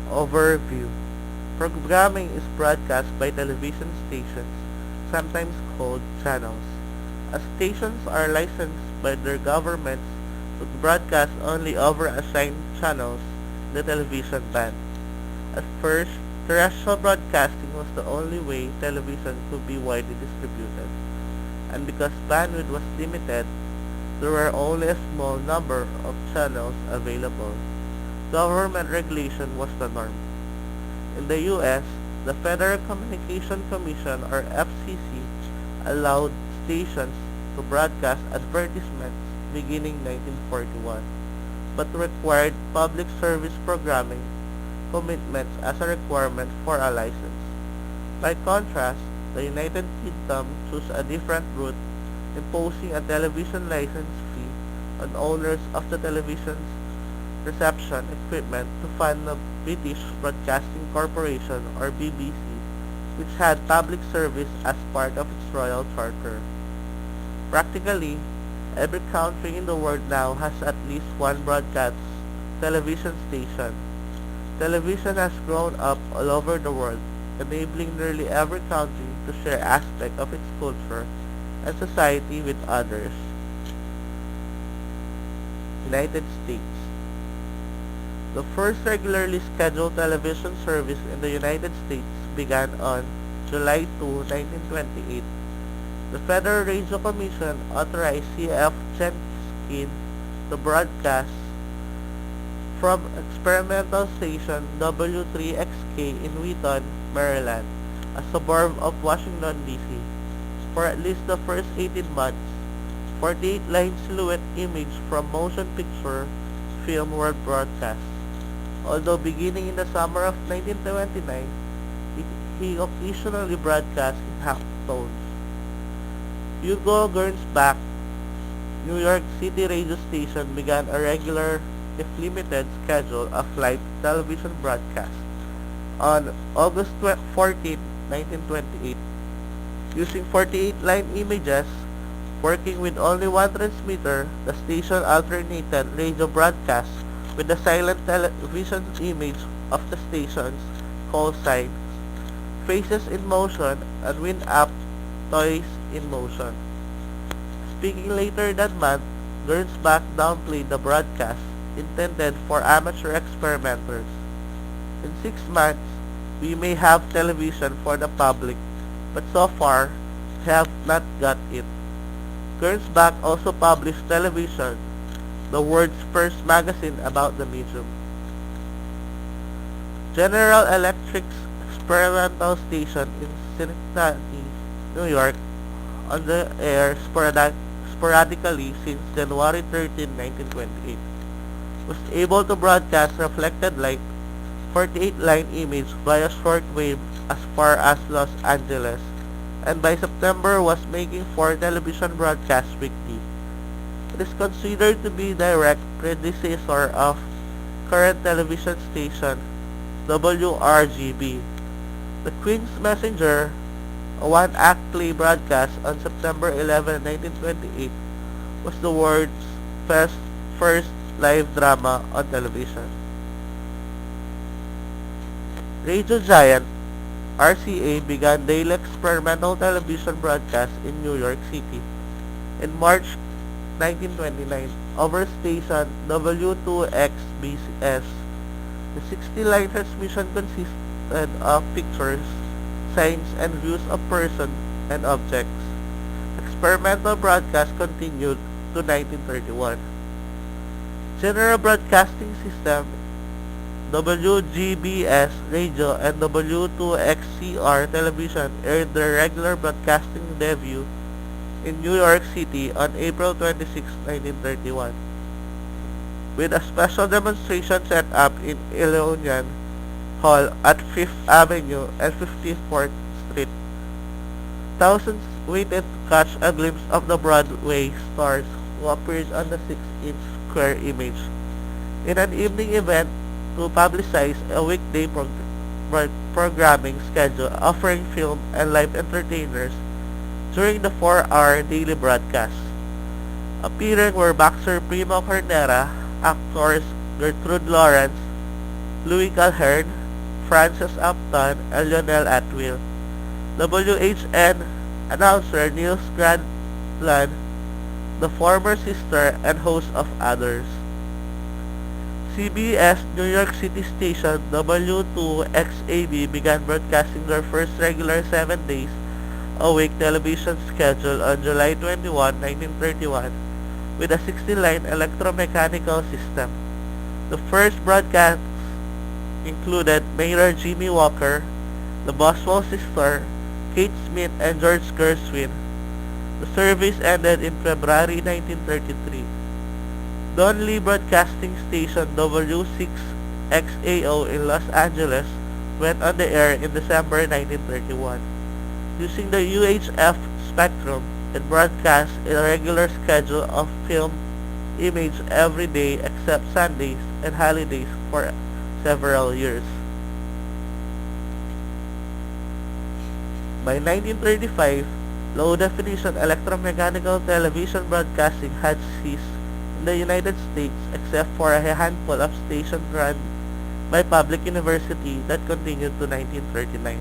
Overview. Programming is broadcast by television stations, sometimes called channels. As stations are licensed by their governments to broadcast only over assigned channels, the television band. At first, terrestrial broadcasting was the only way television could be widely distributed, and because bandwidth was limited, there were only a small number of channels available. Government regulation was the norm. In the U.S., the Federal Communications Commission or FCC allowed stations to broadcast advertisements beginning 1941, but required public service programming commitments as a requirement for a license. By contrast, the United Kingdom chose a different route, imposing a television license fee on owners of the television's reception equipment to fund the British Broadcasting Corporation or BBC, which had public service as part of its royal charter. Practically, every country in the world now has at least one broadcast television station. Television has grown up all over the world, enabling nearly every country to share aspects of its culture and society with others. United States. The first regularly scheduled television service in the United States began on July 2, 1928. The Federal Radio Commission authorized C.F. Jenkins to broadcast from experimental station W3XK in Wheaton, Maryland, a suburb of Washington, D.C. For at least the first 18 months, 48-line silhouette images from motion picture film were broadcast. Although beginning in the summer of 1929, he occasionally broadcast in half tones. Hugo Gernsback's New York City radio station began a regular, if limited, schedule of live television broadcasts on August 14, 1928. Using 48-line images, working with only one transmitter, the station alternated radio broadcasts with the silent television image of the station's call signs, faces in motion, and wind-up toys in motion. Speaking later that month, Gernsback downplayed the broadcast intended for amateur experimenters. In 6 months, we may have television for the public, but so far, we have not got it. Gernsback also published Television, the world's first magazine about the medium. General Electric's experimental station in Cincinnati, New York, on the air sporadically since January 13, 1928, was able to broadcast reflected light, 48-line image via shortwave as far as Los Angeles, and by September was making 4 television broadcasts weekly. It is considered to be direct predecessor of current television station WRGB. The Queen's Messenger, a one-act play broadcast on September 11, 1928, was the world's first live drama on television. Radio Giant RCA began daily experimental television broadcasts in New York City in March 1929 over station W2XBS. The 60-line transmission consisted of pictures, signs, and views of persons and objects. Experimental broadcast continued to 1931. General Broadcasting System WGBS radio and W2XCR television aired their regular broadcasting debut in New York City on April 26, 1931, with a special demonstration set up in Illion Hall at 5th Avenue and 54th Street. Thousands waited to catch a glimpse of the Broadway stars who appeared on the 6-inch square image. In an evening event to publicize a weekday programming schedule offering film and live entertainers during the 4-hour daily broadcast. Appearing were boxer Primo Carnera, actors Gertrude Lawrence, Louis Calhern, Frances Upton and Lionel Atwill. WHN announcer Niels Granlund, the former sister and host of Others. CBS New York City station W2XAB began broadcasting their first regular 7 days a week television schedule on July 21, 1931 with a 60-line electromechanical system. The first broadcasts included Mayor Jimmy Walker, the Boswell sister, Kate Smith, and George Gershwin. The service ended in February 1933. Don Lee Broadcasting Station W6XAO in Los Angeles went on the air in December 1931. Using the UHF spectrum, it broadcast a regular schedule of film image every day except Sundays and holidays for several years. By 1935, low-definition electromechanical television broadcasting had ceased in the United States except for a handful of stations run by public university that continued to 1939.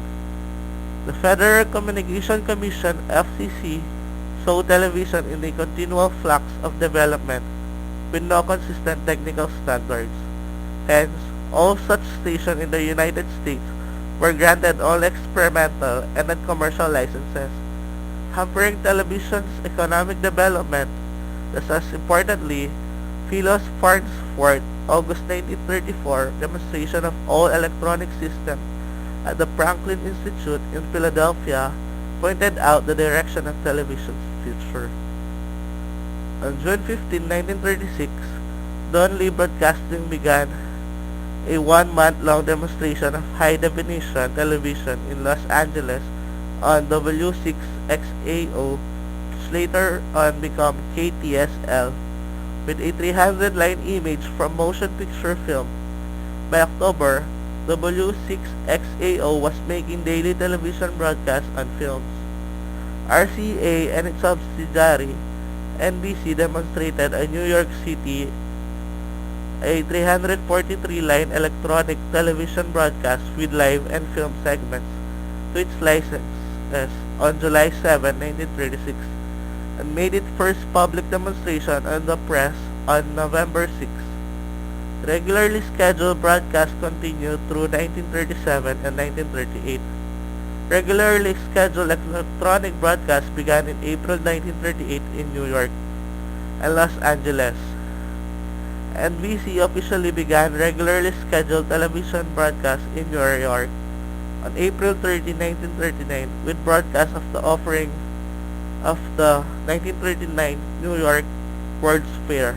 The Federal Communications Commission (FCC) saw television in a continual flux of development with no consistent technical standards. Hence, all such stations in the United States were granted all experimental and non-commercial licenses, hampering television's economic development. Thus, as importantly, Philos Farnsworth, August 1934, demonstration of all electronic systems at the Franklin Institute in Philadelphia pointed out the direction of television's future. On June 15, 1936, Don Lee Broadcasting began a one-month-long demonstration of high-definition television in Los Angeles on W6XAO, which later on became KTSL, with a 300-line image from motion picture film. By October, W6XAO was making daily television broadcasts on films. RCA and its subsidiary, NBC, demonstrated in New York City a 343-line electronic television broadcast with live and film segments to its licenses on July 7, 1936, and made its first public demonstration on the press on November 6. Regularly scheduled broadcasts continued through 1937 and 1938. Regularly scheduled electronic broadcasts began in April 1938 in New York and Los Angeles. NBC officially began regularly scheduled television broadcasts in New York on April 30, 1939 with broadcasts of the offering of the 1939 New York World's Fair.